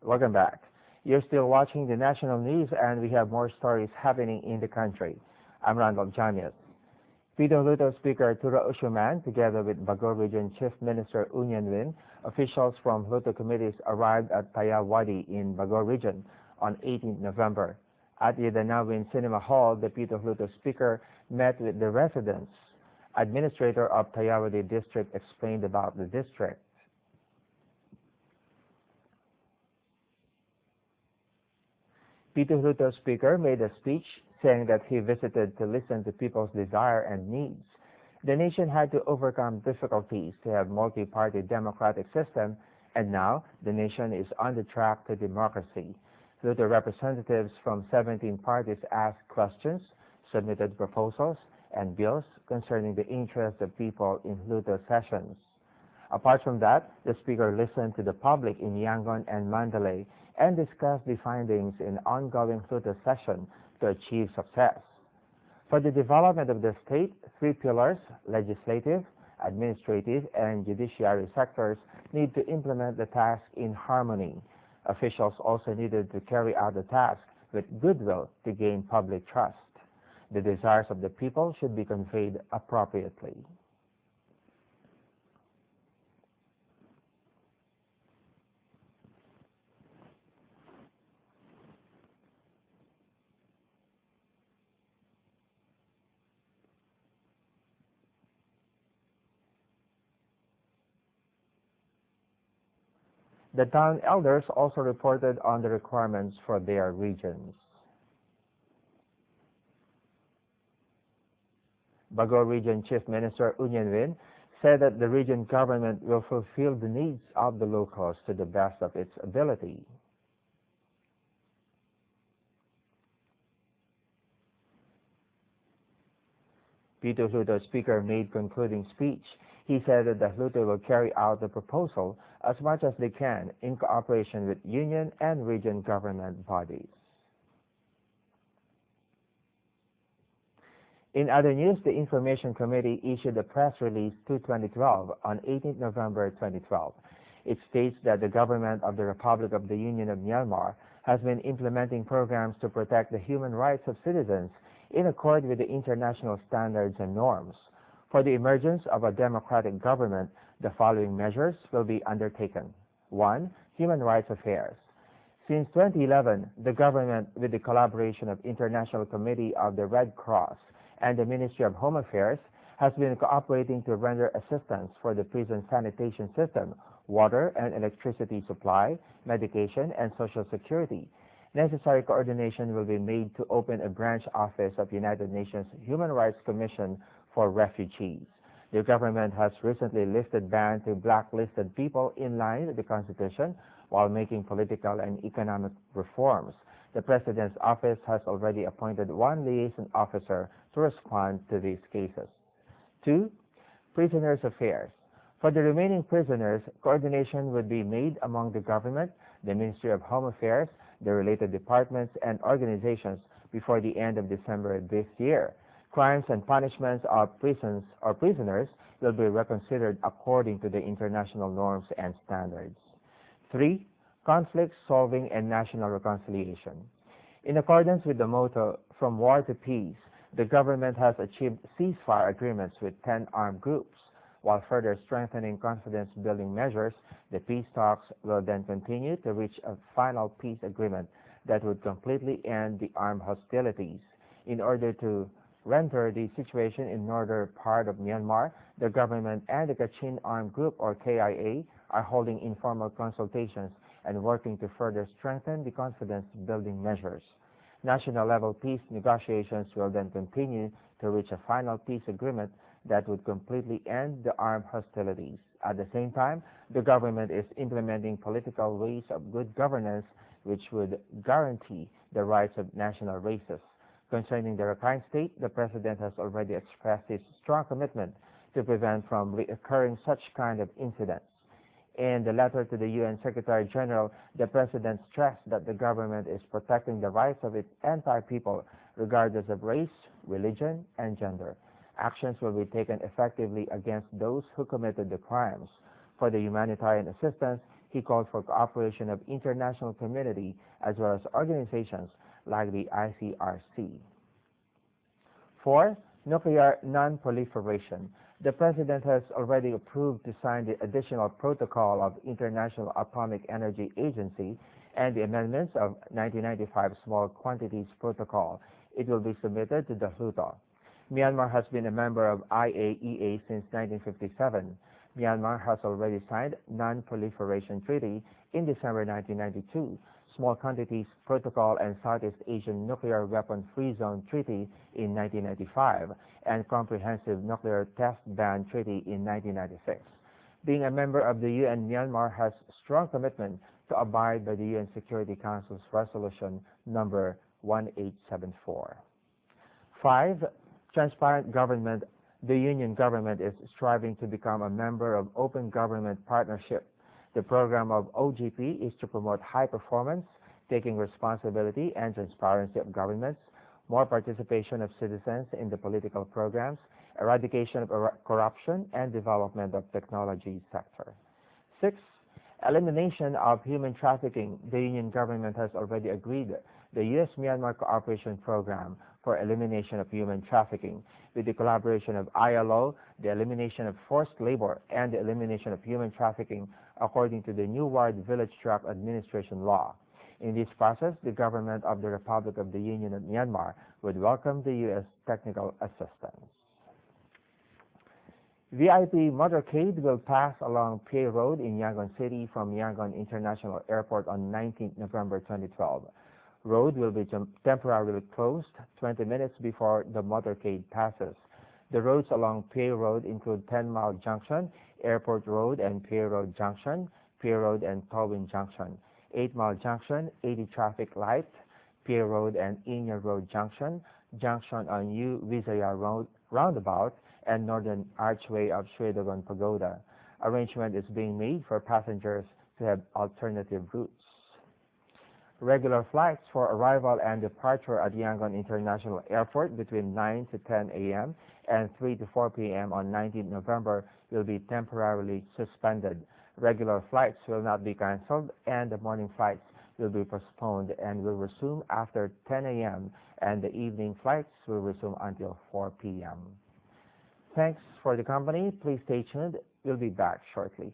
Welcome back. You're still watching the national news, and we have more stories happening in the country. I'm Randolf Jamias. Luto Speaker Tura Ushuman, together with Bago Region Chief Minister Union Win, officials from Luto committees arrived at Pyaye Wadi in Bago Region on 18 November. At the Danawin Cinema Hall, the Luto Speaker met with the residents. Administrator of Pyaye Wadi District explained about the district. Luto Speaker made a speech saying that he visited to listen to people's desire and needs. The nation had to overcome difficulties to have multi-party democratic system, and now the nation is on the track to democracy. Luto representatives from 17 parties asked questions, submitted proposals, and bills concerning the interests of people in Luto sessions. Apart from that, the Speaker listened to the public in Yangon and Mandalay and discussed the findings in ongoing Luto session to achieve success. For the development of the state, 3 pillars, legislative, administrative, and judiciary sectors, need to implement the task in harmony. Officials also needed to carry out the task with goodwill to gain public trust. The desires of the people should be conveyed appropriately. The town elders also reported on the requirements for their regions. Bago Region Chief Minister Union Win said that the region government will fulfill the needs of the locals to the best of its ability. Luto Speaker made concluding speech. He said that the Luto will carry out the proposal as much as they can in cooperation with union and region government bodies. In other news, the Information Committee issued a press release 2/2012 on 18 November 2012. It states that the government of the Republic of the Union of Myanmar has been implementing programs to protect the human rights of citizens in accord with the international standards and norms. For the emergence of a democratic government, the following measures will be undertaken. 1. Human rights affairs. Since 2011, the government, with the collaboration of International Committee of the Red Cross and the Ministry of Home Affairs, has been cooperating to render assistance for the prison sanitation system, water and electricity supply, medication, and social security. Necessary coordination will be made to open a branch office of United Nations Human Rights Commission for refugees. The government has recently lifted ban to blacklisted people in line with the Constitution while making political and economic reforms. The President's office has already appointed 1 liaison officer to respond to these cases. 2. Prisoners' affairs. For the remaining prisoners, coordination would be made among the government, the Ministry of Home Affairs, the related departments and organizations before the end of December this year. Crimes and punishments of prisons or prisoners will be reconsidered according to the international norms and standards. 3. Conflict solving and national reconciliation. In accordance with the motto, "From War to Peace," the government has achieved ceasefire agreements with 10 armed groups. While further strengthening confidence-building measures, the peace talks will then continue to reach a final peace agreement that would completely end the armed hostilities. In order to render the situation in northern part of Myanmar, the government and the Kachin Armed Group, or KIA, are holding informal consultations and working to further strengthen the confidence-building measures. National-level peace negotiations will then continue to reach a final peace agreement that would completely end the armed hostilities. At the same time, the government is implementing political ways of good governance which would guarantee the rights of national races. Concerning the Rakhine State, the President has already expressed his strong commitment to prevent from reoccurring such kind of incidents. In the letter to the UN Secretary General, the President stressed that the government is protecting the rights of its entire people, regardless of race, religion, and gender. Actions will be taken effectively against those who committed the crimes. For the humanitarian assistance, He called for cooperation of international community as well as organizations like the ICRC. 4. Nuclear non-proliferation. The President has already approved to sign the additional protocol of International Atomic Energy Agency and the amendments of 1995 Small Quantities Protocol. It will be submitted to the Pluto. Myanmar has been a member of IAEA since 1957. Myanmar has already signed Non-Proliferation Treaty in December 1992, Small Quantities Protocol and Southeast Asian Nuclear Weapon Free Zone Treaty in 1995, and Comprehensive Nuclear Test Ban Treaty in 1996. Being a member of the UN, Myanmar has strong commitment to abide by the UN Security Council's Resolution number 1874. 5. Transparent government. The Union government is striving to become a member of Open Government Partnership. The program of OGP is to promote high performance, taking responsibility and transparency of governments, more participation of citizens in the political programs, eradication of corruption, and development of technology sector. 6. Elimination of human trafficking. The Union government has already agreed the U.S.-Myanmar Cooperation Program for elimination of human trafficking with the collaboration of ILO, the elimination of forced labor, and the elimination of human trafficking according to the New Ward Village Tract Administration Law. In this process, the government of the Republic of the Union of Myanmar would welcome the U.S. technical assistance. VIP motorcade will pass along Pyaye Road in Yangon City from Yangon International Airport on 19 November 2012. Road will be temporarily closed 20 minutes before the motorcade passes. The roads along Pyaye Road include 10 Mile Junction, Airport Road and Pyaye Road Junction, Pyaye Road and Towin Junction, 8 Mile Junction, 80 Traffic Light, Pyaye Road and Inya Road Junction, Junction on U Visaya Road Roundabout, and Northern Archway of Shwedagon Pagoda. Arrangement is being made for passengers to have alternative routes. Regular flights for arrival and departure at Yangon International Airport between 9 to 10 a.m. and 3 to 4 p.m. on 19 November will be temporarily suspended. Regular flights will not be cancelled, and the morning flights will be postponed and will resume after 10 a.m., and the evening flights will resume until 4 p.m. Thanks for the company. Please stay tuned. We'll be back shortly.